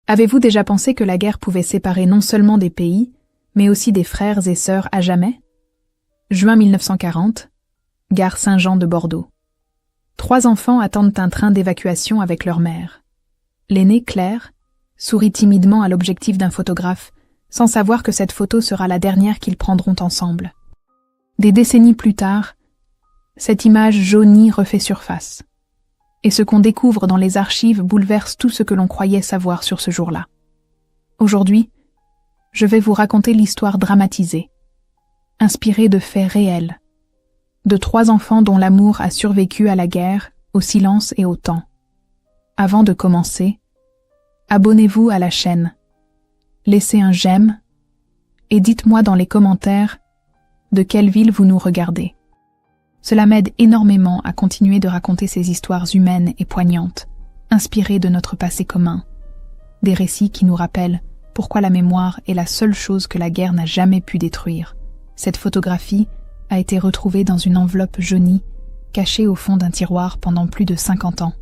Avez-vous déjà pensé que la guerre pouvait séparer non seulement des pays, mais aussi des frères et sœurs à jamais? Juin 1940, gare Saint-Jean de Bordeaux. 3 enfants attendent un train d'évacuation avec leur mère. L'aînée, Claire, sourit timidement à l'objectif d'un photographe, sans savoir que cette photo sera la dernière qu'ils prendront ensemble. Des décennies plus tard, cette image jaunie refait surface. Et ce qu'on découvre dans les archives bouleverse tout ce que l'on croyait savoir sur ce jour-là. Aujourd'hui, je vais vous raconter l'histoire dramatisée, inspirée de faits réels, de 3 enfants dont l'amour a survécu à la guerre, au silence et au temps. Avant de commencer, abonnez-vous à la chaîne, laissez un j'aime et dites-moi dans les commentaires de quelle ville vous nous regardez. Cela m'aide énormément à continuer de raconter ces histoires humaines et poignantes, inspirées de notre passé commun, des récits qui nous rappellent pourquoi la mémoire est la seule chose que la guerre n'a jamais pu détruire. Cette photographie a été retrouvée dans une enveloppe jaunie, cachée au fond d'un tiroir pendant plus de 50 ans.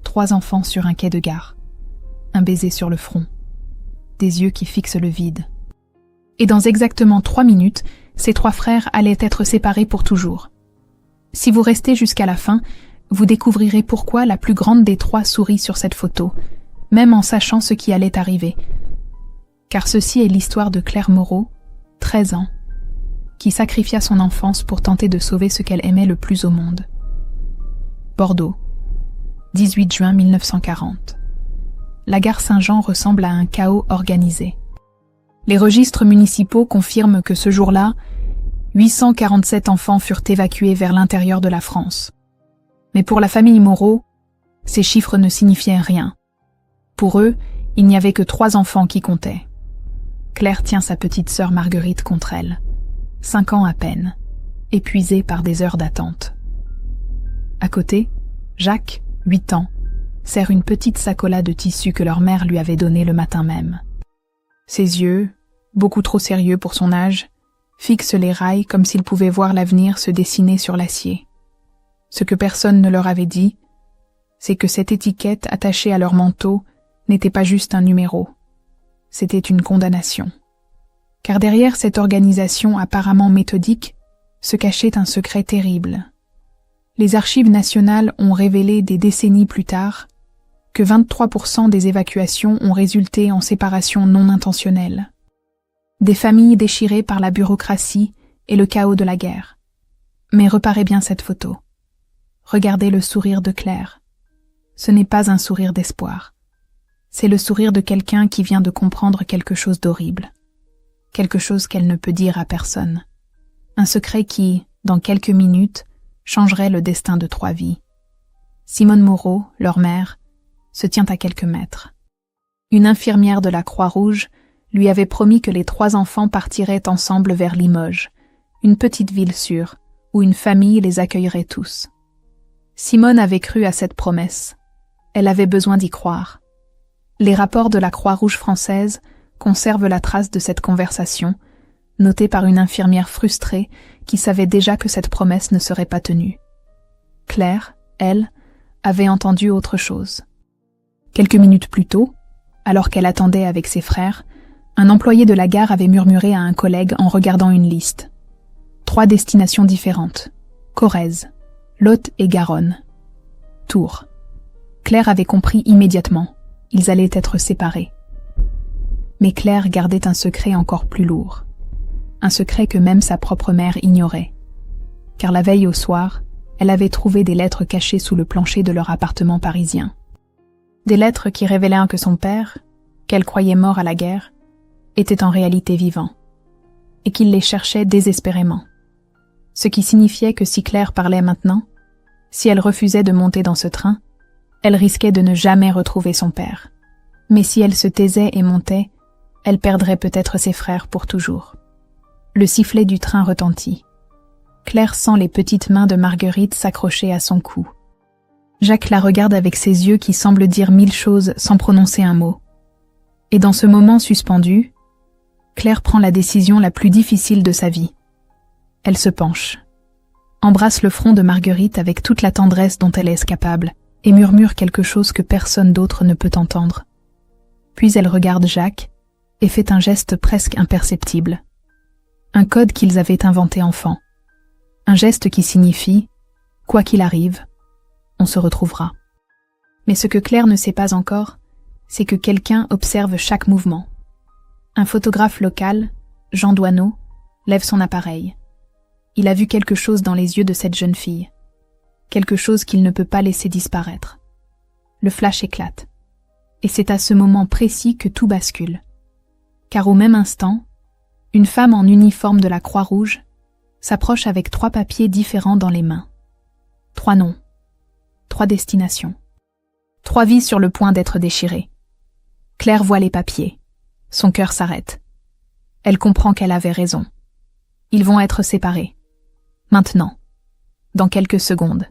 3 enfants sur un quai de gare, un baiser sur le front, des yeux qui fixent le vide. Et dans exactement 3 minutes, ces 3 frères allaient être séparés pour toujours. Si vous restez jusqu'à la fin, vous découvrirez pourquoi la plus grande des 3 sourit sur cette photo, même en sachant ce qui allait arriver. Car ceci est l'histoire de Claire Moreau, 13 ans, qui sacrifia son enfance pour tenter de sauver ce qu'elle aimait le plus au monde. Bordeaux, 18 juin 1940. La gare Saint-Jean ressemble à un chaos organisé. Les registres municipaux confirment que ce jour-là, 847 enfants furent évacués vers l'intérieur de la France. Mais pour la famille Moreau, ces chiffres ne signifiaient rien. Pour eux, il n'y avait que 3 enfants qui comptaient. Claire tient sa petite sœur Marguerite contre elle, 5 ans à peine, épuisée par des heures d'attente. À côté, Jacques, 8 ans, serre une petite sacola de tissu que leur mère lui avait donnée le matin même. Ses yeux, beaucoup trop sérieux pour son âge, fixent les rails comme s'ils pouvaient voir l'avenir se dessiner sur l'acier. Ce que personne ne leur avait dit, c'est que cette étiquette attachée à leur manteau n'était pas juste un numéro. C'était une condamnation. Car derrière cette organisation apparemment méthodique se cachait un secret terrible. Les archives nationales ont révélé des décennies plus tard que 23% des évacuations ont résulté en séparation non intentionnelle. Des familles déchirées par la bureaucratie et le chaos de la guerre. Mais reparez bien cette photo. Regardez le sourire de Claire. Ce n'est pas un sourire d'espoir. C'est le sourire de quelqu'un qui vient de comprendre quelque chose d'horrible. Quelque chose qu'elle ne peut dire à personne. Un secret qui, dans quelques minutes, changerait le destin de 3 vies. Simone Moreau, leur mère, se tient à quelques mètres. Une infirmière de la Croix-Rouge lui avait promis que les 3 enfants partiraient ensemble vers Limoges, une petite ville sûre, où une famille les accueillerait tous. Simone avait cru à cette promesse. Elle avait besoin d'y croire. Les rapports de la Croix-Rouge française conservent la trace de cette conversation, notée par une infirmière frustrée qui savait déjà que cette promesse ne serait pas tenue. Claire, elle, avait entendu autre chose. Quelques minutes plus tôt, alors qu'elle attendait avec ses frères, un employé de la gare avait murmuré à un collègue en regardant une liste. 3 destinations différentes. Corrèze, Lot et Garonne. Tours. Claire avait compris immédiatement. Ils allaient être séparés. Mais Claire gardait un secret encore plus lourd. Un secret que même sa propre mère ignorait. Car la veille au soir, elle avait trouvé des lettres cachées sous le plancher de leur appartement parisien. Des lettres qui révélaient que son père, qu'elle croyait mort à la guerre, était en réalité vivant, et qu'il les cherchait désespérément. Ce qui signifiait que si Claire parlait maintenant, si elle refusait de monter dans ce train, elle risquait de ne jamais retrouver son père. Mais si elle se taisait et montait, elle perdrait peut-être ses frères pour toujours. Le sifflet du train retentit. Claire sent les petites mains de Marguerite s'accrocher à son cou. Jacques la regarde avec ses yeux qui semblent dire 1000 choses sans prononcer un mot. Et dans ce moment suspendu, Claire prend la décision la plus difficile de sa vie. Elle se penche, embrasse le front de Marguerite avec toute la tendresse dont elle est capable, et murmure quelque chose que personne d'autre ne peut entendre. Puis elle regarde Jacques et fait un geste presque imperceptible. Un code qu'ils avaient inventé enfant. Un geste qui signifie « Quoi qu'il arrive, on se retrouvera ». Mais ce que Claire ne sait pas encore, c'est que quelqu'un observe chaque mouvement. Un photographe local, Jean Doineau, lève son appareil. Il a vu quelque chose dans les yeux de cette jeune fille. Quelque chose qu'il ne peut pas laisser disparaître. Le flash éclate. Et c'est à ce moment précis que tout bascule. Car au même instant, une femme en uniforme de la Croix-Rouge s'approche avec 3 papiers différents dans les mains. 3 noms. 3 destinations. 3 vies sur le point d'être déchirées. Claire voit les papiers. Son cœur s'arrête. Elle comprend qu'elle avait raison. Ils vont être séparés. Maintenant. Dans quelques secondes.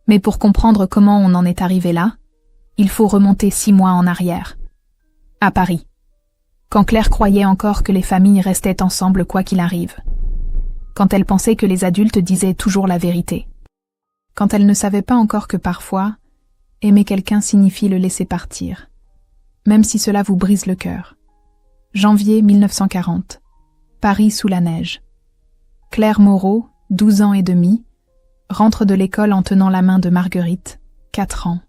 Mais pour comprendre comment on en est arrivé là, il faut remonter 6 mois en arrière. À Paris. Quand Claire croyait encore que les familles restaient ensemble quoi qu'il arrive. Quand elle pensait que les adultes disaient toujours la vérité. Quand elle ne savait pas encore que parfois, aimer quelqu'un signifie le laisser partir. Même si cela vous brise le cœur. Janvier 1940. Paris sous la neige. Claire Moreau, 12 ans et demi, rentre de l'école en tenant la main de Marguerite, 4 ans.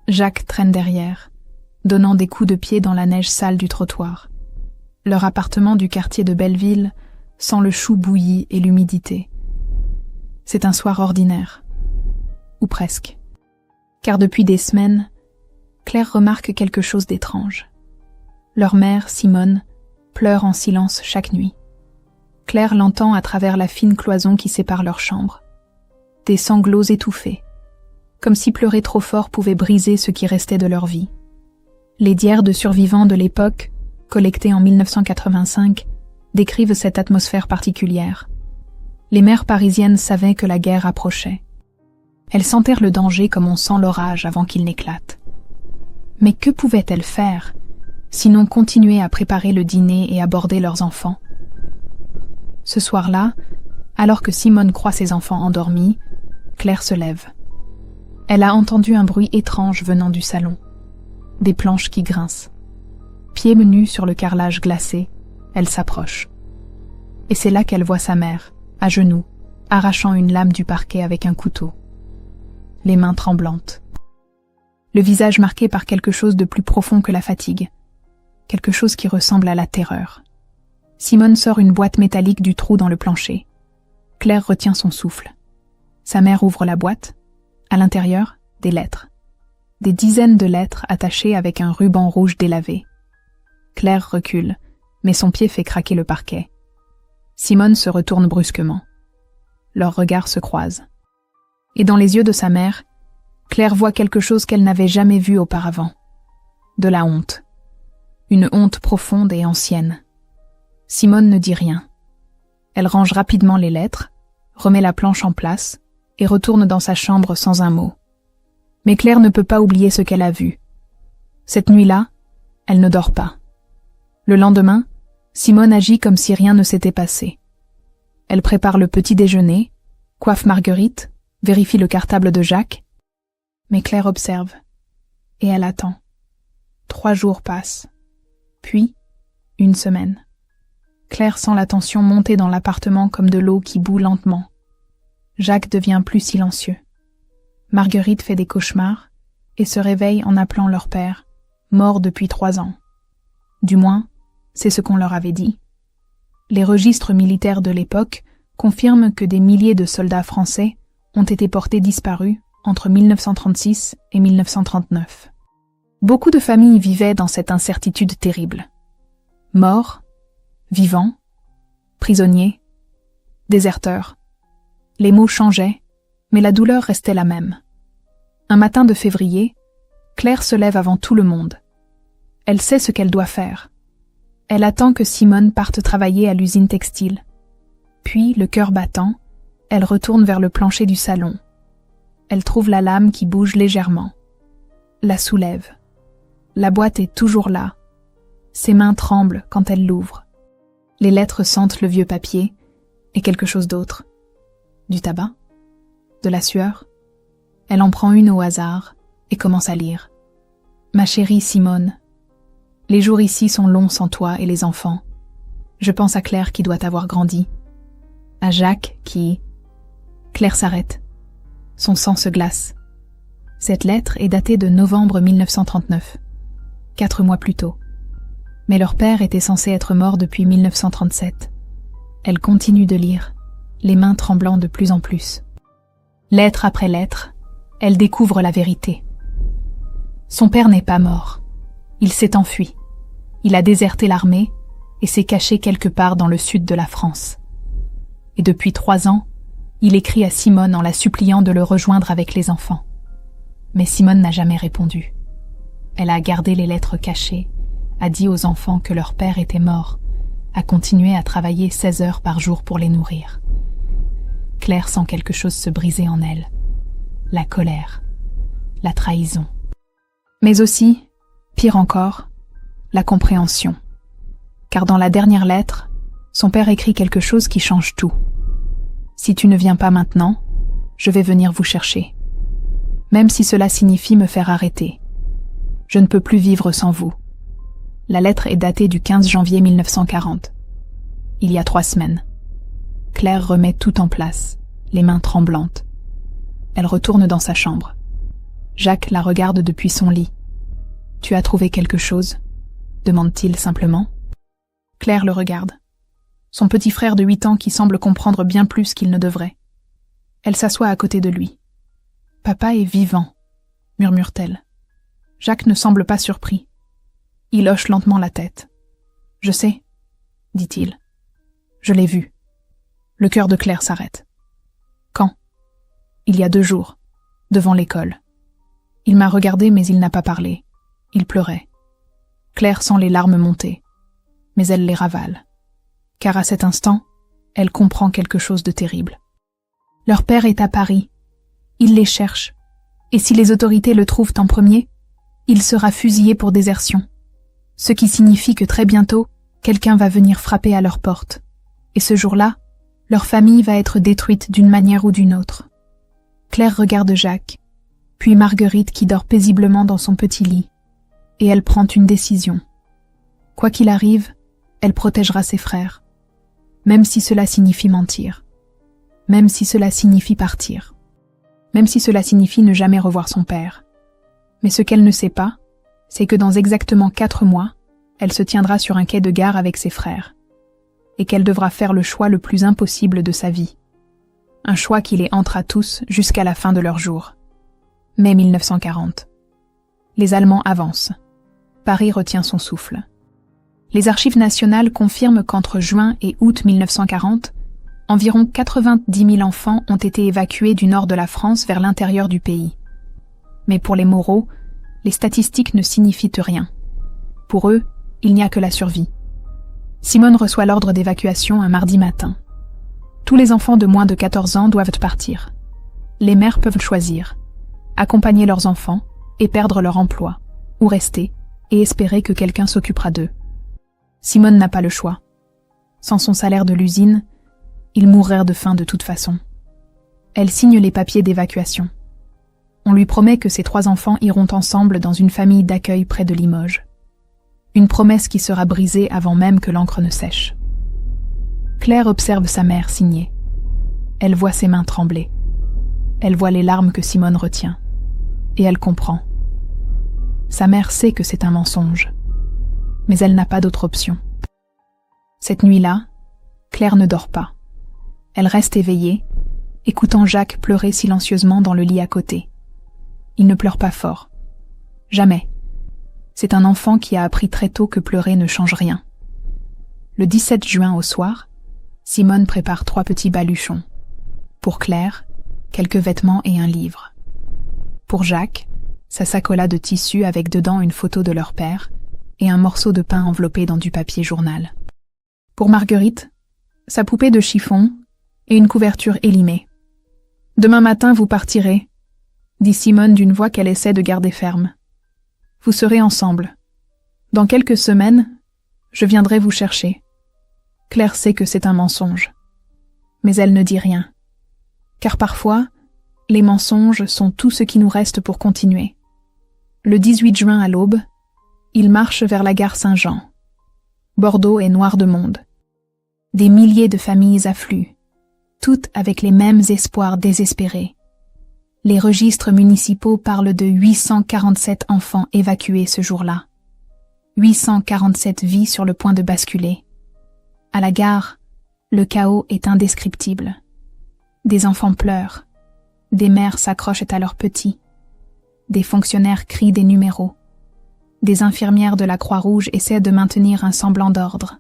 Jacques traîne derrière, donnant des coups de pied dans la neige sale du trottoir. Leur appartement du quartier de Belleville sent le chou bouilli et l'humidité. C'est un soir ordinaire. Ou presque. Car depuis des semaines, Claire remarque quelque chose d'étrange. Leur mère, Simone, pleure en silence chaque nuit. Claire l'entend à travers la fine cloison qui sépare leurs chambres. Des sanglots étouffés, comme si pleurer trop fort pouvait briser ce qui restait de leur vie. Les diaires de survivants de l'époque, collectés en 1985, décrivent cette atmosphère particulière. Les mères parisiennes savaient que la guerre approchait. Elles sentèrent le danger comme on sent l'orage avant qu'il n'éclate. Mais que pouvaient-elles faire, sinon continuer à préparer le dîner et aborder leurs enfants? Ce soir-là, alors que Simone croit ses enfants endormis, Claire se lève. Elle a entendu un bruit étrange venant du salon. Des planches qui grincent. Pieds nus sur le carrelage glacé, elle s'approche. Et c'est là qu'elle voit sa mère, à genoux, arrachant une lame du parquet avec un couteau. Les mains tremblantes. Le visage marqué par quelque chose de plus profond que la fatigue. Quelque chose qui ressemble à la terreur. Simone sort une boîte métallique du trou dans le plancher. Claire retient son souffle. Sa mère ouvre la boîte. À l'intérieur, des lettres. Des dizaines de lettres attachées avec un ruban rouge délavé. Claire recule, mais son pied fait craquer le parquet. Simone se retourne brusquement. Leurs regards se croisent. Et dans les yeux de sa mère, Claire voit quelque chose qu'elle n'avait jamais vu auparavant. De la honte. Une honte profonde et ancienne. Simone ne dit rien. Elle range rapidement les lettres, remet la planche en place et retourne dans sa chambre sans un mot. Mais Claire ne peut pas oublier ce qu'elle a vu. Cette nuit-là, elle ne dort pas. Le lendemain, Simone agit comme si rien ne s'était passé. Elle prépare le petit déjeuner, coiffe Marguerite, vérifie le cartable de Jacques. Mais Claire observe. Et elle attend. 3 jours passent. Puis, 1 semaine. Claire sent la tension monter dans l'appartement comme de l'eau qui bout lentement. Jacques devient plus silencieux. Marguerite fait des cauchemars et se réveille en appelant leur père, mort depuis 3 ans. Du moins, c'est ce qu'on leur avait dit. Les registres militaires de l'époque confirment que des milliers de soldats français ont été portés disparus entre 1936 et 1939. Beaucoup de familles vivaient dans cette incertitude terrible. Morts, vivants, prisonniers, déserteurs. Les mots changeaient, mais la douleur restait la même. Un matin de février, Claire se lève avant tout le monde. Elle sait ce qu'elle doit faire. Elle attend que Simone parte travailler à l'usine textile. Puis, le cœur battant, elle retourne vers le plancher du salon. Elle trouve la lame qui bouge légèrement. La soulève. La boîte est toujours là. Ses mains tremblent quand elle l'ouvre. Les lettres sentent le vieux papier et quelque chose d'autre. Du tabac? De la sueur? Elle en prend une au hasard et commence à lire. « Ma chérie Simone, Les jours ici sont longs sans toi et les enfants. Je pense à Claire qui doit avoir grandi. À Jacques qui... Claire s'arrête. Son sang se glace. Cette lettre est datée de novembre 1939, 4 mois plus tôt. Mais leur père était censé être mort depuis 1937. Elle continue de lire, les mains tremblant de plus en plus. Lettre après lettre, elle découvre la vérité. Son père n'est pas mort. Il s'est enfui. Il a déserté l'armée et s'est caché quelque part dans le sud de la France. Et depuis 3 ans, il écrit à Simone en la suppliant de le rejoindre avec les enfants. Mais Simone n'a jamais répondu. Elle a gardé les lettres cachées, a dit aux enfants que leur père était mort, a continué à travailler 16 heures par jour pour les nourrir. Claire sent quelque chose se briser en elle. La colère, la trahison. Mais aussi, pire encore, la compréhension. Car dans la dernière lettre, son père écrit quelque chose qui change tout. Si tu ne viens pas maintenant, je vais venir vous chercher. Même si cela signifie me faire arrêter. Je ne peux plus vivre sans vous. La lettre est datée du 15 janvier 1940. Il y a 3 semaines. Claire remet tout en place, les mains tremblantes. Elle retourne dans sa chambre. Jacques la regarde depuis son lit. « Tu as trouvé quelque chose ?» demande-t-il simplement. Claire le regarde. Son petit frère de 8 ans qui semble comprendre bien plus qu'il ne devrait. Elle s'assoit à côté de lui. « Papa est vivant », murmure-t-elle. Jacques ne semble pas surpris. Il hoche lentement la tête. « Je sais, » dit-il. « Je l'ai vu. » Le cœur de Claire s'arrête. « Quand ?»« Il y a 2 jours, devant l'école. Il m'a regardé mais il n'a pas parlé. Il pleurait. » Claire sent les larmes monter, mais elle les ravale. Car à cet instant, elle comprend quelque chose de terrible. Leur père est à Paris. Il les cherche. Et si les autorités le trouvent en premier, il sera fusillé pour désertion. Ce qui signifie que très bientôt, quelqu'un va venir frapper à leur porte. Et ce jour-là, leur famille va être détruite d'une manière ou d'une autre. Claire regarde Jacques, puis Marguerite qui dort paisiblement dans son petit lit. Et elle prend une décision. Quoi qu'il arrive, elle protégera ses frères. Même si cela signifie mentir. Même si cela signifie partir. Même si cela signifie ne jamais revoir son père. Mais ce qu'elle ne sait pas, c'est que dans exactement 4 mois, elle se tiendra sur un quai de gare avec ses frères. Et qu'elle devra faire le choix le plus impossible de sa vie. Un choix qui les hantera tous jusqu'à la fin de leur jour. Mai 1940. Les Allemands avancent. Paris retient son souffle. Les archives nationales confirment qu'entre juin et août 1940, environ 90 000 enfants ont été évacués du nord de la France vers l'intérieur du pays. Mais pour les Moreau, les statistiques ne signifient rien. Pour eux, il n'y a que la survie. Simone reçoit l'ordre d'évacuation un mardi matin. Tous les enfants de moins de 14 ans doivent partir. Les mères peuvent choisir, accompagner leurs enfants et perdre leur emploi, ou rester et espérer que quelqu'un s'occupera d'eux. Simone n'a pas le choix. Sans son salaire de l'usine, ils mourraient de faim de toute façon. Elle signe les papiers d'évacuation. On lui promet que ses 3 enfants iront ensemble dans une famille d'accueil près de Limoges. Une promesse qui sera brisée avant même que l'encre ne sèche. Claire observe sa mère signer. Elle voit ses mains trembler. Elle voit les larmes que Simone retient. Et elle comprend. Sa mère sait que c'est un mensonge. Mais elle n'a pas d'autre option. Cette nuit-là, Claire ne dort pas. Elle reste éveillée, écoutant Jacques pleurer silencieusement dans le lit à côté. Il ne pleure pas fort. Jamais. C'est un enfant qui a appris très tôt que pleurer ne change rien. Le 17 juin au soir, Simone prépare 3 petits baluchons. Pour Claire, quelques vêtements et un livre. Pour Jacques, sa sacola de tissu avec dedans une photo de leur père et un morceau de pain enveloppé dans du papier journal. Pour Marguerite, sa poupée de chiffon et une couverture élimée. « Demain matin, vous partirez », dit Simone d'une voix qu'elle essaie de garder ferme. « Vous serez ensemble. Dans quelques semaines, je viendrai vous chercher. » Claire sait que c'est un mensonge. Mais elle ne dit rien. Car parfois, les mensonges sont tout ce qui nous reste pour continuer. Le 18 juin à l'aube, Ils marchent vers la gare Saint-Jean. Bordeaux est noir de monde. Des milliers de familles affluent, toutes avec les mêmes espoirs désespérés. Les registres municipaux parlent de 847 enfants évacués ce jour-là. 847 vies sur le point de basculer. À la gare, le chaos est indescriptible. Des enfants pleurent. Des mères s'accrochent à leurs petits. Des fonctionnaires crient des numéros. Des infirmières de la Croix-Rouge essaient de maintenir un semblant d'ordre.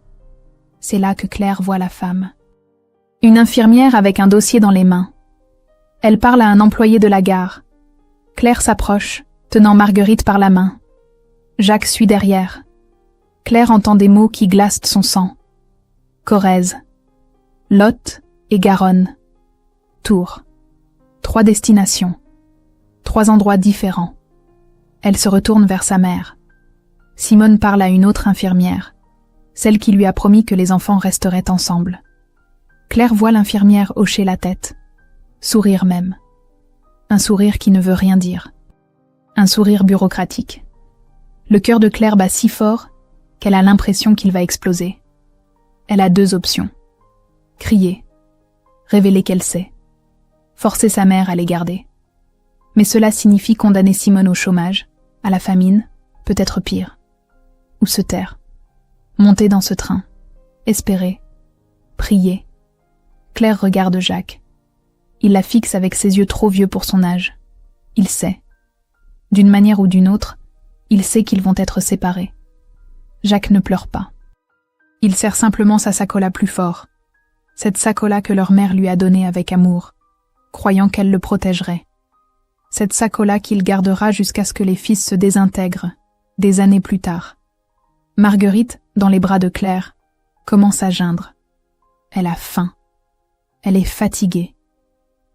C'est là que Claire voit la femme. Une infirmière avec un dossier dans les mains. Elle parle à un employé de la gare. Claire s'approche, tenant Marguerite par la main. Jacques suit derrière. Claire entend des mots qui glacent son sang. Corrèze, Lot et Garonne, Tours. 3 destinations. 3 endroits différents. Elle se retourne vers sa mère. Simone parle à une autre infirmière, celle qui lui a promis que les enfants resteraient ensemble. Claire voit l'infirmière hocher la tête, sourire même. Un sourire qui ne veut rien dire. Un sourire bureaucratique. Le cœur de Claire bat si fort qu'elle a l'impression qu'il va exploser. Elle a 2 options. Crier, révéler qu'elle sait, forcer sa mère à les garder. Mais cela signifie condamner Simone au chômage, à la famine, peut-être pire. Ou se taire. Monter dans ce train. Espérer. Prier. Claire regarde Jacques. Il la fixe avec ses yeux trop vieux pour son âge. Il sait. D'une manière ou d'une autre, il sait qu'ils vont être séparés. Jacques ne pleure pas. Il serre simplement sa sacola plus fort. Cette sacola que leur mère lui a donnée avec amour, croyant qu'elle le protégerait. Cette sacola qu'il gardera jusqu'à ce que les fils se désintègrent, des années plus tard. Marguerite, dans les bras de Claire, commence à geindre. Elle a faim. Elle est fatiguée.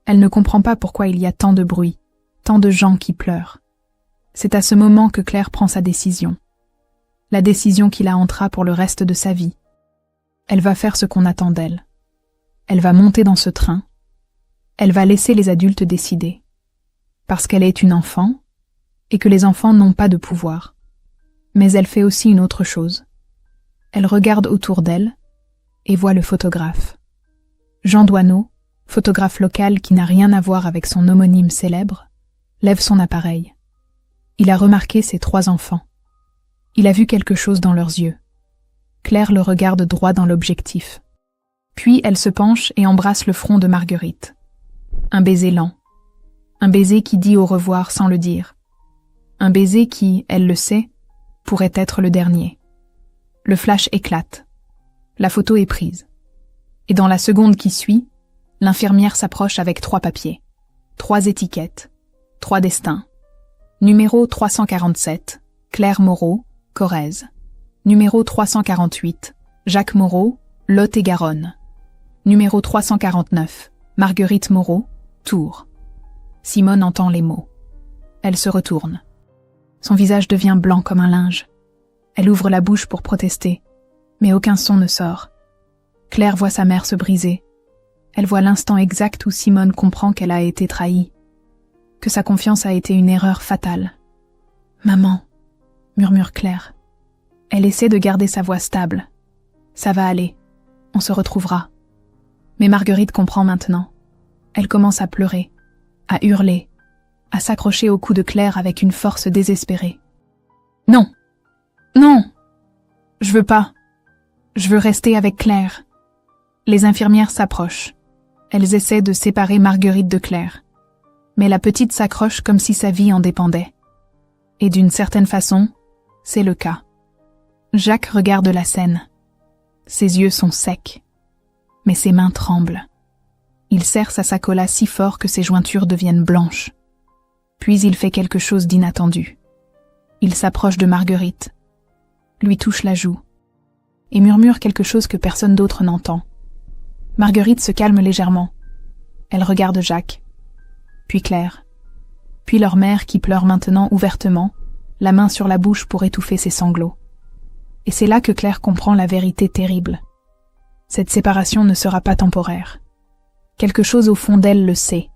Elle ne comprend pas pourquoi il y a tant de bruit, tant de gens qui pleurent. C'est à ce moment que Claire prend sa décision. La décision qui la hantera pour le reste de sa vie. Elle va faire ce qu'on attend d'elle. Elle va monter dans ce train. Elle va laisser les adultes décider. Parce qu'elle est une enfant, et que les enfants n'ont pas de pouvoir. Mais elle fait aussi une autre chose. Elle regarde autour d'elle et voit le photographe. Jean Doineau, photographe local qui n'a rien à voir avec son homonyme célèbre, lève son appareil. Il a remarqué ses 3 enfants. Il a vu quelque chose dans leurs yeux. Claire le regarde droit dans l'objectif. Puis elle se penche et embrasse le front de Marguerite. Un baiser lent. Un baiser qui dit au revoir sans le dire. Un baiser qui, elle le sait, pourrait être le dernier. Le flash éclate. La photo est prise. Et dans la seconde qui suit, l'infirmière s'approche avec 3 papiers, 3 étiquettes, 3 destins. Numéro 347, Claire Moreau, Corrèze. Numéro 348, Jacques Moreau, Lot-et-Garonne. Numéro 349, Marguerite Moreau, Tours. Simone entend les mots. Elle se retourne. Son visage devient blanc comme un linge. Elle ouvre la bouche pour protester, mais aucun son ne sort. Claire voit sa mère se briser. Elle voit l'instant exact où Simone comprend qu'elle a été trahie, que sa confiance a été une erreur fatale. « Maman », murmure Claire. Elle essaie de garder sa voix stable. « Ça va aller, on se retrouvera. » Mais Marguerite comprend maintenant. Elle commence à pleurer, à hurler, à s'accrocher au cou de Claire avec une force désespérée. « Non, non, je veux pas. Je veux rester avec Claire. » Les infirmières s'approchent. Elles essaient de séparer Marguerite de Claire. Mais la petite s'accroche comme si sa vie en dépendait. Et d'une certaine façon, c'est le cas. Jacques regarde la scène. Ses yeux sont secs. Mais ses mains tremblent. Il serre sa sacola si fort que ses jointures deviennent blanches. Puis il fait quelque chose d'inattendu. Il s'approche de Marguerite, lui touche la joue, et murmure quelque chose que personne d'autre n'entend. Marguerite se calme légèrement. Elle regarde Jacques, puis Claire, puis leur mère qui pleure maintenant ouvertement, la main sur la bouche pour étouffer ses sanglots. Et c'est là que Claire comprend la vérité terrible. Cette séparation ne sera pas temporaire. Quelque chose au fond d'elle le sait.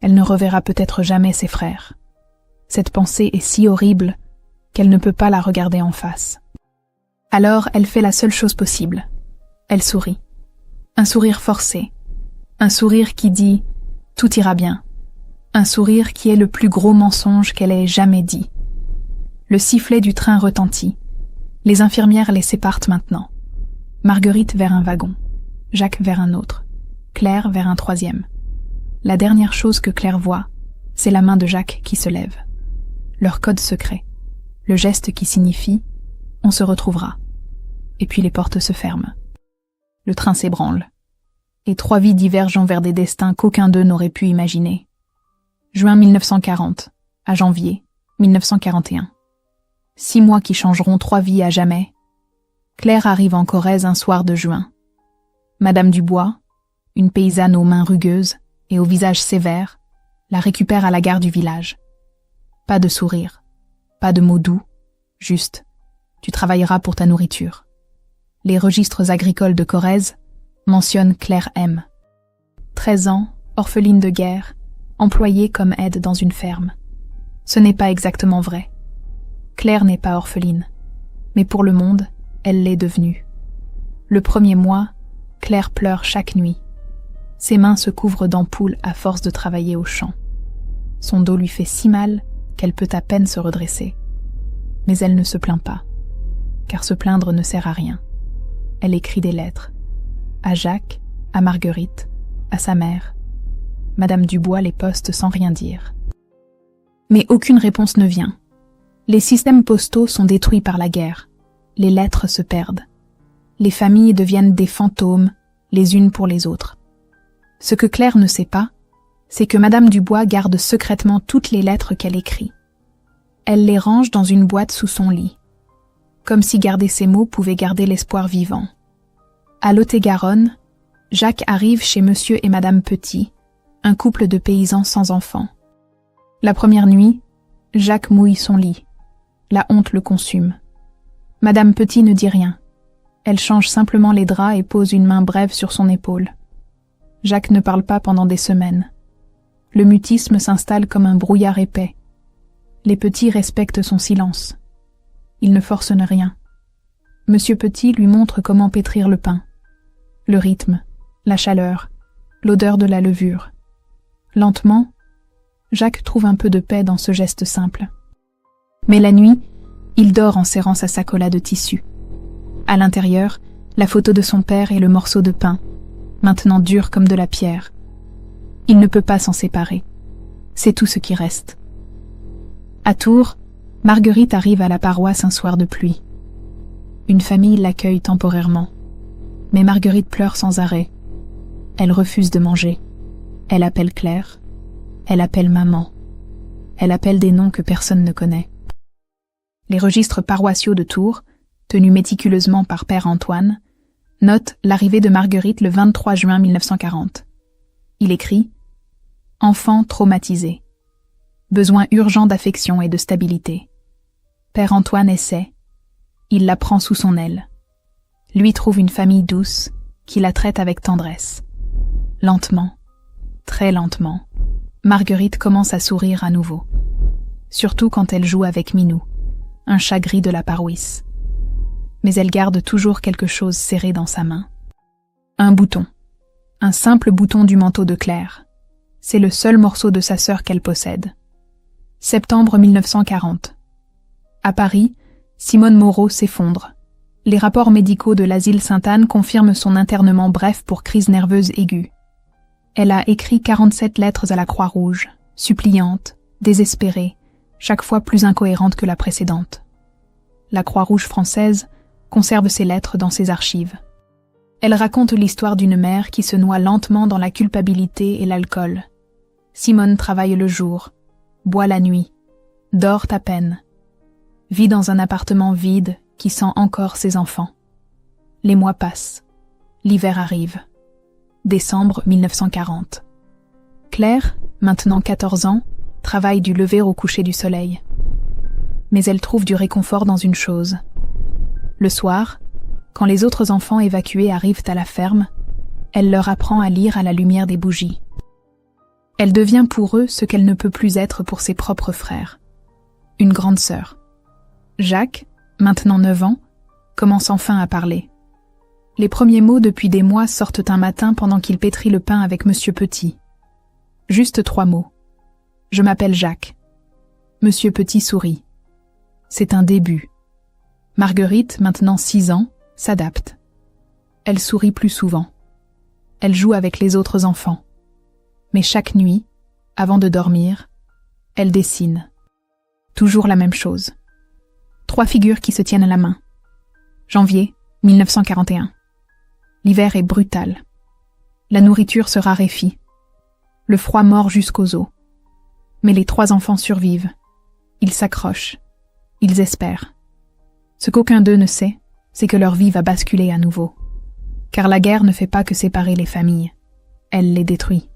Elle ne reverra peut-être jamais ses frères. Cette pensée est si horrible qu'elle ne peut pas la regarder en face. Alors elle fait la seule chose possible. Elle sourit. Un sourire forcé. Un sourire qui dit « tout ira bien ». Un sourire qui est le plus gros mensonge qu'elle ait jamais dit. Le sifflet du train retentit. Les infirmières les séparent maintenant. Marguerite vers un wagon, Jacques vers un autre, Claire vers un troisième. La dernière chose que Claire voit, c'est la main de Jacques qui se lève. Leur code secret. Le geste qui signifie « on se retrouvera ». Et puis les portes se ferment. Le train s'ébranle. Et 3 vies divergent vers des destins qu'aucun d'eux n'aurait pu imaginer. Juin 1940 à janvier 1941. 6 mois qui changeront 3 vies à jamais. Claire arrive en Corrèze un soir de juin. Madame Dubois, une paysanne aux mains rugueuses et au visage sévère, la récupère à la gare du village. Pas de sourire, pas de mots doux, juste « tu travailleras pour ta nourriture ». Les registres agricoles de Corrèze mentionnent Claire M. 13 ans, orpheline de guerre, employée comme aide dans une ferme. Ce n'est pas exactement vrai. Claire n'est pas orpheline, mais pour le monde, elle l'est devenue. Le premier mois, Claire pleure chaque nuit. Ses mains se couvrent d'ampoules à force de travailler au champ. Son dos lui fait si mal qu'elle peut à peine se redresser. Mais elle ne se plaint pas, car se plaindre ne sert à rien. Elle écrit des lettres. À Jacques, à Marguerite, à sa mère. Madame Dubois les poste sans rien dire. Mais aucune réponse ne vient. Les systèmes postaux sont détruits par la guerre. Les lettres se perdent. Les familles deviennent des fantômes, les unes pour les autres. Ce que Claire ne sait pas, c'est que Madame Dubois garde secrètement toutes les lettres qu'elle écrit. Elle les range dans une boîte sous son lit. Comme si garder ces mots pouvait garder l'espoir vivant. À Lot-et-Garonne, Jacques arrive chez Monsieur et Madame Petit, un couple de paysans sans enfants. La première nuit, Jacques mouille son lit. La honte le consume. Madame Petit ne dit rien. Elle change simplement les draps et pose une main brève sur son épaule. Jacques ne parle pas pendant des semaines. Le mutisme s'installe comme un brouillard épais. Les petits respectent son silence. Il ne forcent rien. Monsieur Petit lui montre comment pétrir le pain. Le rythme, la chaleur, l'odeur de la levure. Lentement, Jacques trouve un peu de paix dans ce geste simple. Mais la nuit, il dort en serrant sa sacola de tissu. À l'intérieur, la photo de son père et le morceau de pain, maintenant dur comme de la pierre. Il ne peut pas s'en séparer. C'est tout ce qui reste. À Tours, Marguerite arrive à la paroisse un soir de pluie. Une famille l'accueille temporairement. Mais Marguerite pleure sans arrêt. Elle refuse de manger. Elle appelle Claire. Elle appelle maman. Elle appelle des noms que personne ne connaît. Les registres paroissiaux de Tours, tenus méticuleusement par Père Antoine, notent l'arrivée de Marguerite le 23 juin 1940. Il écrit « Enfant traumatisé. Besoin urgent d'affection et de stabilité. Père Antoine essaie. Il la prend sous son aile. Lui trouve une famille douce qui la traite avec tendresse. Lentement, très lentement, Marguerite commence à sourire à nouveau. Surtout quand elle joue avec Minou, un chat gris de la paroisse. Mais elle garde toujours quelque chose serré dans sa main. Un bouton. Un simple bouton du manteau de Claire. C'est le seul morceau de sa sœur qu'elle possède. Septembre 1940. À Paris, Simone Moreau s'effondre. Les rapports médicaux de l'asile Sainte-Anne confirment son internement bref pour crise nerveuse aiguë. Elle a écrit 47 lettres à la Croix-Rouge, suppliantes, désespérées, chaque fois plus incohérentes que la précédente. La Croix-Rouge française conserve ces lettres dans ses archives. Elle raconte l'histoire d'une mère qui se noie lentement dans la culpabilité et l'alcool. Simone travaille le jour, boit la nuit, dort à peine, vit dans un appartement vide qui sent encore ses enfants. Les mois passent. L'hiver arrive. Décembre 1940. Claire, maintenant 14 ans, travaille du lever au coucher du soleil. Mais elle trouve du réconfort dans une chose. Le soir, quand les autres enfants évacués arrivent à la ferme, elle leur apprend à lire à la lumière des bougies. Elle devient pour eux ce qu'elle ne peut plus être pour ses propres frères. Une grande sœur. Jacques, maintenant 9 ans, commence enfin à parler. Les premiers mots depuis des mois sortent un matin pendant qu'il pétrit le pain avec Monsieur Petit. Juste 3 mots. Je m'appelle Jacques. Monsieur Petit sourit. C'est un début. Marguerite, maintenant 6 ans, s'adapte. Elle sourit plus souvent. Elle joue avec les autres enfants. Mais chaque nuit, avant de dormir, elle dessine. Toujours la même chose. 3 figures qui se tiennent à la main. Janvier 1941. L'hiver est brutal. La nourriture se raréfie. Le froid mord jusqu'aux os. Mais les 3 enfants survivent. Ils s'accrochent. Ils espèrent. Ce qu'aucun d'eux ne sait, c'est que leur vie va basculer à nouveau. Car la guerre ne fait pas que séparer les familles. Elle les détruit.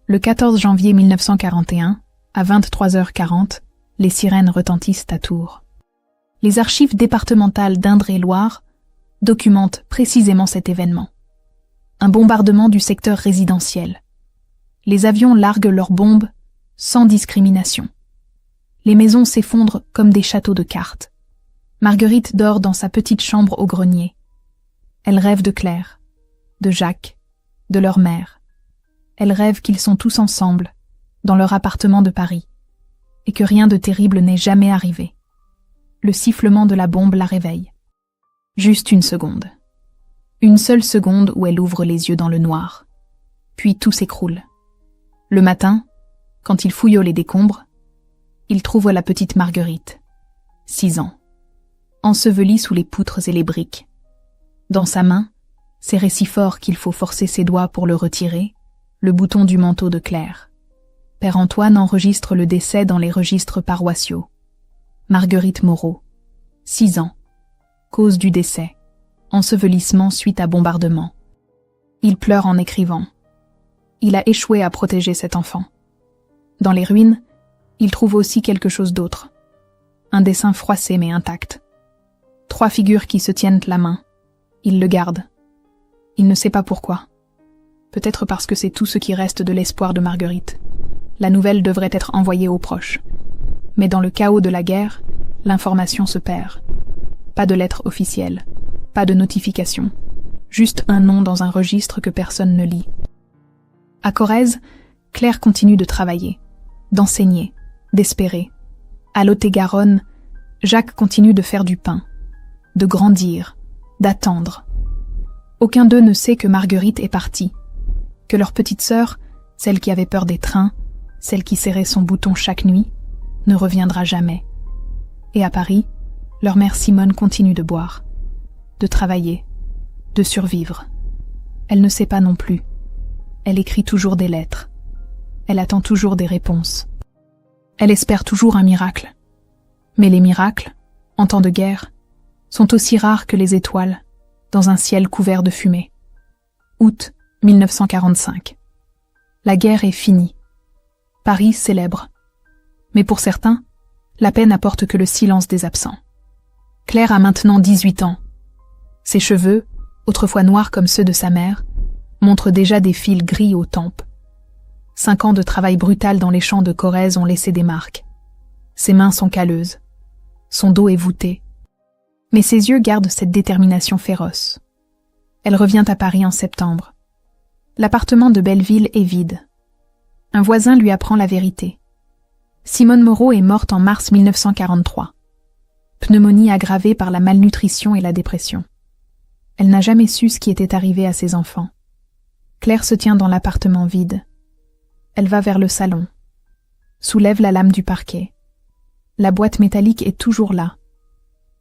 Le 14 janvier 1941, à 23h40, les sirènes retentissent à Tours. Les archives départementales d'Indre-et-Loire documentent précisément cet événement. Un bombardement du secteur résidentiel. Les avions larguent leurs bombes sans discrimination. Les maisons s'effondrent comme des châteaux de cartes. Marguerite dort dans sa petite chambre au grenier. Elle rêve de Claire, de Jacques, de leur mère. Elle rêve qu'ils sont tous ensemble, dans leur appartement de Paris, et que rien de terrible n'est jamais arrivé. Le sifflement de la bombe la réveille. Juste une seconde. Une seule seconde où elle ouvre les yeux dans le noir. Puis tout s'écroule. Le matin, quand il fouille les décombres, il trouve la petite Marguerite, 6 ans, ensevelie sous les poutres et les briques. Dans sa main, serré si fort qu'il faut forcer ses doigts pour le retirer, le bouton du manteau de Claire. Père Antoine enregistre le décès dans les registres paroissiaux. Marguerite Moreau, 6 ans, cause du décès, ensevelissement suite à bombardement. Il pleure en écrivant. Il a échoué à protéger cet enfant. Dans les ruines, il trouve aussi quelque chose d'autre. Un dessin froissé mais intact. 3 figures qui se tiennent la main. Il le garde. Il ne sait pas pourquoi. Peut-être parce que c'est tout ce qui reste de l'espoir de Marguerite. La nouvelle devrait être envoyée aux proches. Mais dans le chaos de la guerre, l'information se perd. Pas de lettre officielle, pas de notification. Juste un nom dans un registre que personne ne lit. À Corrèze, Claire continue de travailler, d'enseigner, d'espérer. À Lot-et-Garonne, Jacques continue de faire du pain, de grandir, d'attendre. Aucun d'eux ne sait que Marguerite est partie, que leur petite sœur, celle qui avait peur des trains, celle qui serrait son bouton chaque nuit, ne reviendra jamais. Et à Paris, leur mère Simone continue de boire, de travailler, de survivre. Elle ne sait pas non plus. Elle écrit toujours des lettres. Elle attend toujours des réponses. Elle espère toujours un miracle. Mais les miracles, en temps de guerre, sont aussi rares que les étoiles, dans un ciel couvert de fumée. Août 1945. La guerre est finie. Paris célèbre. Mais pour certains, la paix n'apporte que le silence des absents. Claire a maintenant 18 ans. Ses cheveux, autrefois noirs comme ceux de sa mère, montrent déjà des fils gris aux tempes. 5 ans de travail brutal dans les champs de Corrèze ont laissé des marques. Ses mains sont calleuses. Son dos est voûté. Mais ses yeux gardent cette détermination féroce. Elle revient à Paris en septembre. L'appartement de Belleville est vide. Un voisin lui apprend la vérité. Simone Moreau est morte en mars 1943. Pneumonie aggravée par la malnutrition et la dépression. Elle n'a jamais su ce qui était arrivé à ses enfants. Claire se tient dans l'appartement vide. Elle va vers le salon. Soulève la lame du parquet. La boîte métallique est toujours là.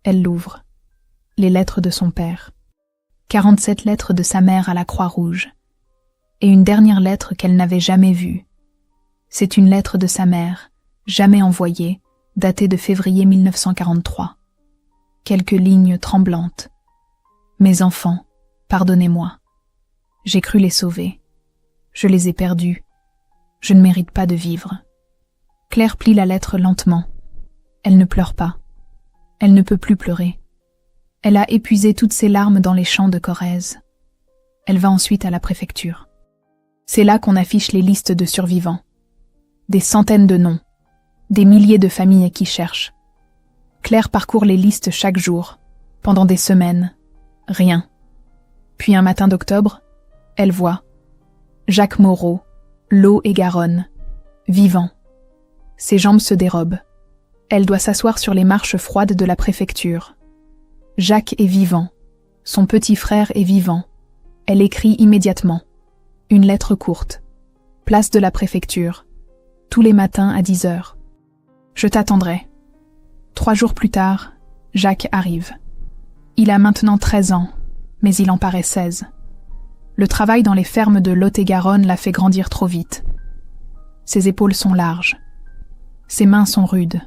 Elle l'ouvre. Les lettres de son père. 47 lettres de sa mère à la Croix-Rouge. Et une dernière lettre qu'elle n'avait jamais vue. C'est une lettre de sa mère, jamais envoyée, datée de février 1943. Quelques lignes tremblantes. Mes enfants, pardonnez-moi. J'ai cru les sauver. Je les ai perdus. Je ne mérite pas de vivre. Claire plie la lettre lentement. Elle ne pleure pas. Elle ne peut plus pleurer. Elle a épuisé toutes ses larmes dans les champs de Corrèze. Elle va ensuite à la préfecture. C'est là qu'on affiche les listes de survivants. Des centaines de noms. Des milliers de familles qui cherchent. Claire parcourt les listes chaque jour, pendant des semaines. Rien. Puis un matin d'octobre, elle voit Jacques Moreau, Lot et Garonne, vivant. Ses jambes se dérobent. Elle doit s'asseoir sur les marches froides de la préfecture. Jacques est vivant. Son petit frère est vivant. Elle écrit immédiatement. Une lettre courte. Place de la préfecture. Tous les matins à 10h. Je t'attendrai. 3 jours plus tard, Jacques arrive. Il a maintenant 13 ans, mais il en paraît 16. Le travail dans les fermes de Lot-et-Garonne l'a fait grandir trop vite. Ses épaules sont larges. Ses mains sont rudes.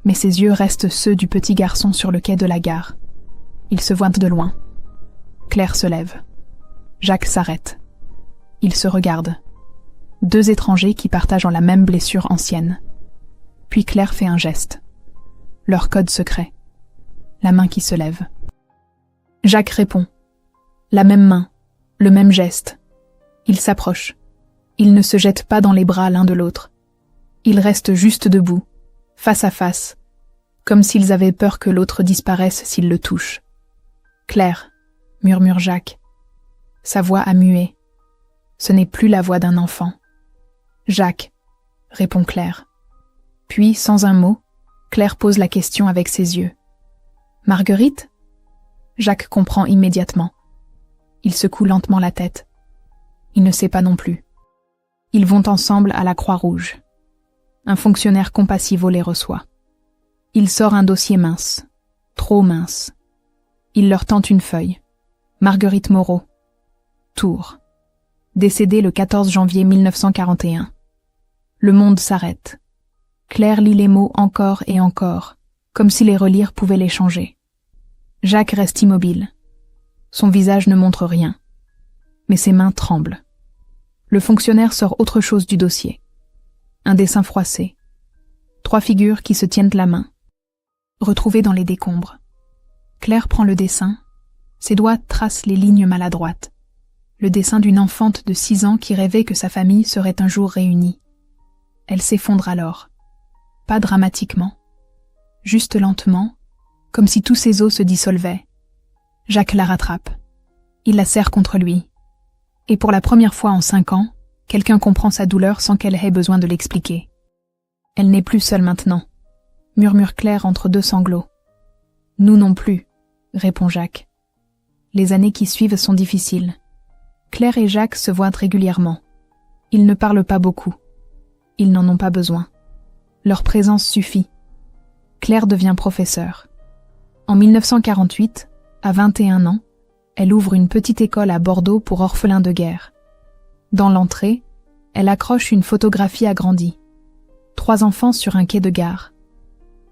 Mais ses yeux restent ceux du petit garçon sur le quai de la gare. Il se voit de loin. Claire se lève. Jacques s'arrête. Ils se regardent. 2 étrangers qui partagent la même blessure ancienne. Puis Claire fait un geste. Leur code secret. La main qui se lève. Jacques répond. La même main, le même geste. Ils s'approchent. Ils ne se jettent pas dans les bras l'un de l'autre. Ils restent juste debout, face à face, comme s'ils avaient peur que l'autre disparaisse s'il le touche. Claire, murmure Jacques. Sa voix a mué. Ce n'est plus la voix d'un enfant. Jacques, répond Claire. Puis, sans un mot, Claire pose la question avec ses yeux. Marguerite ? Jacques comprend immédiatement. Il secoue lentement la tête. Il ne sait pas non plus. Ils vont ensemble à la Croix-Rouge. Un fonctionnaire compassivo les reçoit. Il sort un dossier mince, trop mince. Il leur tend une feuille. Marguerite Moreau. Tours. Décédée le 14 janvier 1941. Le monde s'arrête. Claire lit les mots encore et encore, comme si les relire pouvait les changer. Jacques reste immobile. Son visage ne montre rien. Mais ses mains tremblent. Le fonctionnaire sort autre chose du dossier. Un dessin froissé. 3 figures qui se tiennent la main. Retrouvées dans les décombres. Claire prend le dessin. Ses doigts tracent les lignes maladroites. Le dessin d'une enfante de 6 ans qui rêvait que sa famille serait un jour réunie. Elle s'effondre alors. Pas dramatiquement. Juste lentement, comme si tous ses os se dissolvaient. Jacques la rattrape. Il la serre contre lui. Et pour la première fois en 5 ans, quelqu'un comprend sa douleur sans qu'elle ait besoin de l'expliquer. Elle n'est plus seule maintenant, murmure Claire entre 2 sanglots. Nous non plus, répond Jacques. Les années qui suivent sont difficiles. Claire et Jacques se voient régulièrement. Ils ne parlent pas beaucoup. Ils n'en ont pas besoin. Leur présence suffit. Claire devient professeure. En 1948, à 21 ans, elle ouvre une petite école à Bordeaux pour orphelins de guerre. Dans l'entrée, elle accroche une photographie agrandie. 3 enfants sur un quai de gare.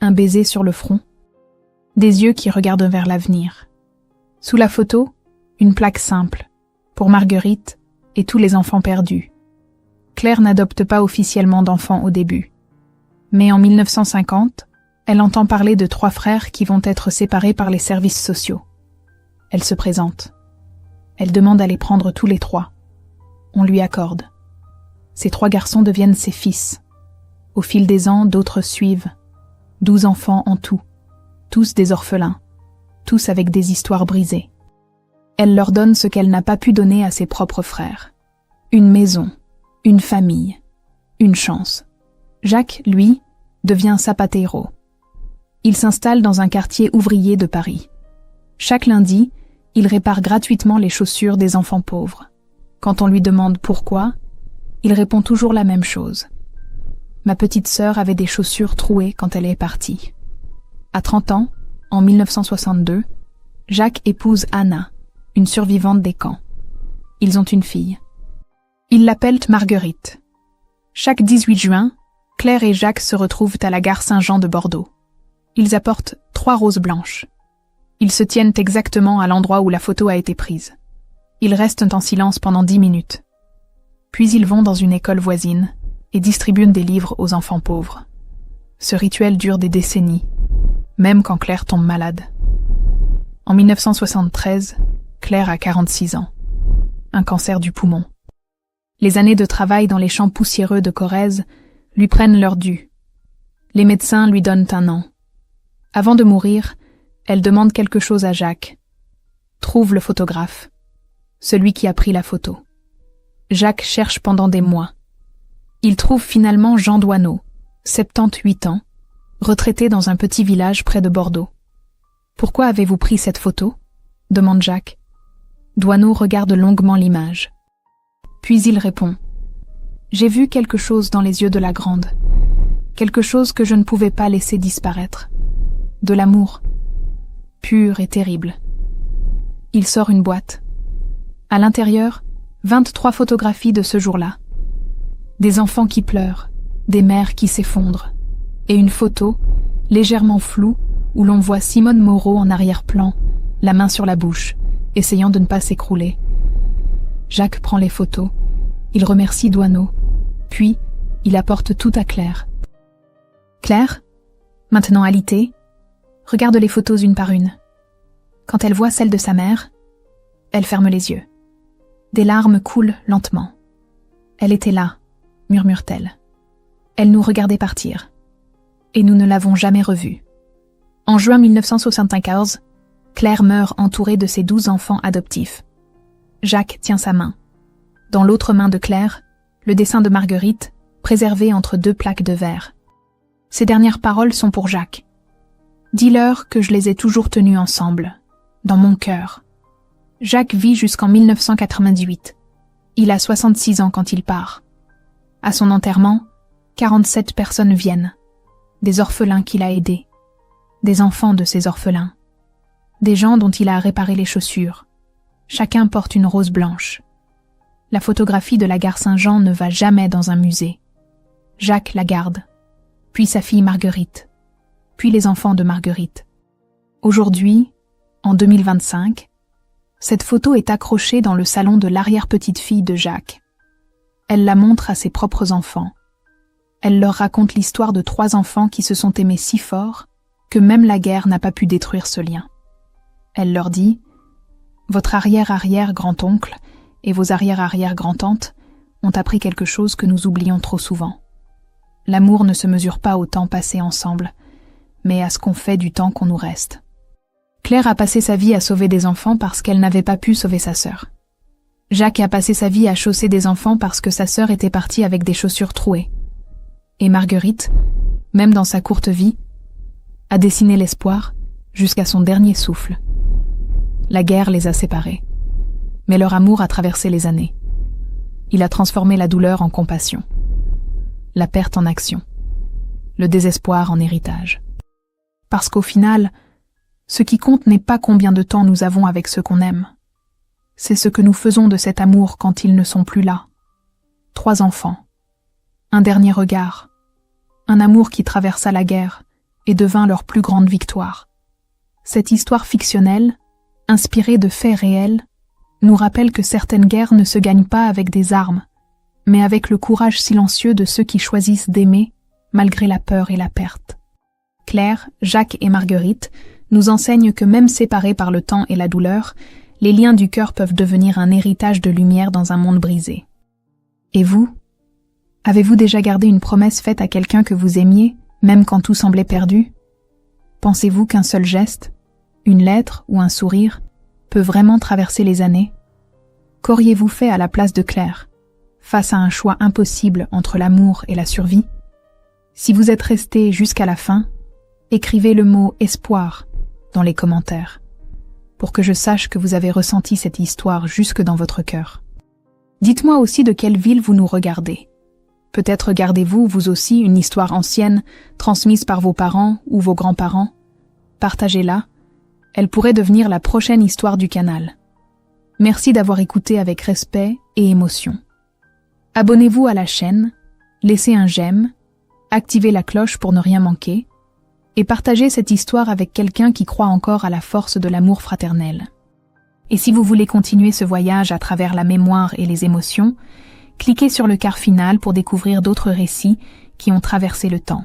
Un baiser sur le front. Des yeux qui regardent vers l'avenir. Sous la photo, une plaque simple, pour Marguerite et tous les enfants perdus. Claire n'adopte pas officiellement d'enfants au début. Mais en 1950, elle entend parler de 3 frères qui vont être séparés par les services sociaux. Elle se présente. Elle demande à les prendre tous les 3. On lui accorde. Ces 3 garçons deviennent ses fils. Au fil des ans, d'autres suivent. 12 enfants en tout. Tous des orphelins. Tous avec des histoires brisées. Elle leur donne ce qu'elle n'a pas pu donner à ses propres frères. Une maison. Une famille. Une chance. Jacques, lui, devient zapatero. Il s'installe dans un quartier ouvrier de Paris. Chaque lundi, il répare gratuitement les chaussures des enfants pauvres. Quand on lui demande pourquoi, il répond toujours la même chose. Ma petite sœur avait des chaussures trouées quand elle est partie. À 30 ans, en 1962, Jacques épouse Anna, une survivante des camps. Ils ont une fille. Ils l'appellent Marguerite. Chaque 18 juin, Claire et Jacques se retrouvent à la gare Saint-Jean de Bordeaux. Ils apportent 3 roses blanches. Ils se tiennent exactement à l'endroit où la photo a été prise. Ils restent en silence pendant 10 minutes. Puis ils vont dans une école voisine et distribuent des livres aux enfants pauvres. Ce rituel dure des décennies, même quand Claire tombe malade. En 1973, Claire a 46 ans. Un cancer du poumon. Les années de travail dans les champs poussiéreux de Corrèze lui prennent leur dû. Les médecins lui donnent un an. Avant de mourir, elle demande quelque chose à Jacques. Trouve le photographe, celui qui a pris la photo. Jacques cherche pendant des mois. Il trouve finalement Jean Doisneau, 78 ans, retraité dans un petit village près de Bordeaux. « Pourquoi avez-vous pris cette photo ?» demande Jacques. Doisneau regarde longuement l'image. Puis il répond. « J'ai vu quelque chose dans les yeux de la grande. Quelque chose que je ne pouvais pas laisser disparaître. De l'amour. Pur et terrible. » Il sort une boîte. À l'intérieur, 23 photographies de ce jour-là. Des enfants qui pleurent, des mères qui s'effondrent, et une photo, légèrement floue, où l'on voit Simone Moreau en arrière-plan, la main sur la bouche, essayant de ne pas s'écrouler. Jacques prend les photos, il remercie Doisneau, puis il apporte tout à Claire. Claire, maintenant alitée, regarde les photos une par une. Quand elle voit celle de sa mère, elle ferme les yeux. Des larmes coulent lentement. Elle était là, murmure-t-elle. Elle nous regardait partir. Et nous ne l'avons jamais revue. En juin 1974, Claire meurt entourée de ses 12 enfants adoptifs. Jacques tient sa main. Dans l'autre main de Claire, le dessin de Marguerite, préservé entre 2 plaques de verre. Ces dernières paroles sont pour Jacques. Dis-leur que je les ai toujours tenus ensemble, dans mon cœur. Jacques vit jusqu'en 1998. Il a 66 ans quand il part. À son enterrement, 47 personnes viennent. Des orphelins qu'il a aidés. Des enfants de ces orphelins. Des gens dont il a réparé les chaussures. Chacun porte une rose blanche. La photographie de la gare Saint-Jean ne va jamais dans un musée. Jacques la garde. Puis sa fille Marguerite. Puis les enfants de Marguerite. Aujourd'hui, en 2025, cette photo est accrochée dans le salon de l'arrière-petite-fille de Jacques. Elle la montre à ses propres enfants. Elle leur raconte l'histoire de 3 enfants qui se sont aimés si fort que même la guerre n'a pas pu détruire ce lien. Elle leur dit « Votre arrière-arrière-grand-oncle et vos arrière-arrière-grand-tantes ont appris quelque chose que nous oublions trop souvent. L'amour ne se mesure pas au temps passé ensemble, mais à ce qu'on fait du temps qu'on nous reste. » Claire a passé sa vie à sauver des enfants parce qu'elle n'avait pas pu sauver sa sœur. Jacques a passé sa vie à chausser des enfants parce que sa sœur était partie avec des chaussures trouées. Et Marguerite, même dans sa courte vie, a dessiné l'espoir jusqu'à son dernier souffle. La guerre les a séparés, mais leur amour a traversé les années. Il a transformé la douleur en compassion, la perte en action, le désespoir en héritage. Parce qu'au final, ce qui compte n'est pas combien de temps nous avons avec ceux qu'on aime. C'est ce que nous faisons de cet amour quand ils ne sont plus là. 3 enfants. Un dernier regard. Un amour qui traversa la guerre et devint leur plus grande victoire. Cette histoire fictionnelle, inspirée de faits réels, nous rappelle que certaines guerres ne se gagnent pas avec des armes, mais avec le courage silencieux de ceux qui choisissent d'aimer malgré la peur et la perte. Claire, Jacques et Marguerite nous enseignent que même séparés par le temps et la douleur, les liens du cœur peuvent devenir un héritage de lumière dans un monde brisé. Et vous? Avez-vous déjà gardé une promesse faite à quelqu'un que vous aimiez, même quand tout semblait perdu? Pensez-vous qu'un seul geste, une lettre ou un sourire, peut vraiment traverser les années? Qu'auriez-vous fait à la place de Claire, face à un choix impossible entre l'amour et la survie? Si vous êtes resté jusqu'à la fin, écrivez le mot « espoir » dans les commentaires, pour que je sache que vous avez ressenti cette histoire jusque dans votre cœur. Dites-moi aussi de quelle ville vous nous regardez. Peut-être gardez-vous, vous aussi, une histoire ancienne, transmise par vos parents ou vos grands-parents. Partagez-la, elle pourrait devenir la prochaine histoire du canal. Merci d'avoir écouté avec respect et émotion. Abonnez-vous à la chaîne, laissez un j'aime, activez la cloche pour ne rien manquer, et partagez cette histoire avec quelqu'un qui croit encore à la force de l'amour fraternel. Et si vous voulez continuer ce voyage à travers la mémoire et les émotions, cliquez sur le quart final pour découvrir d'autres récits qui ont traversé le temps.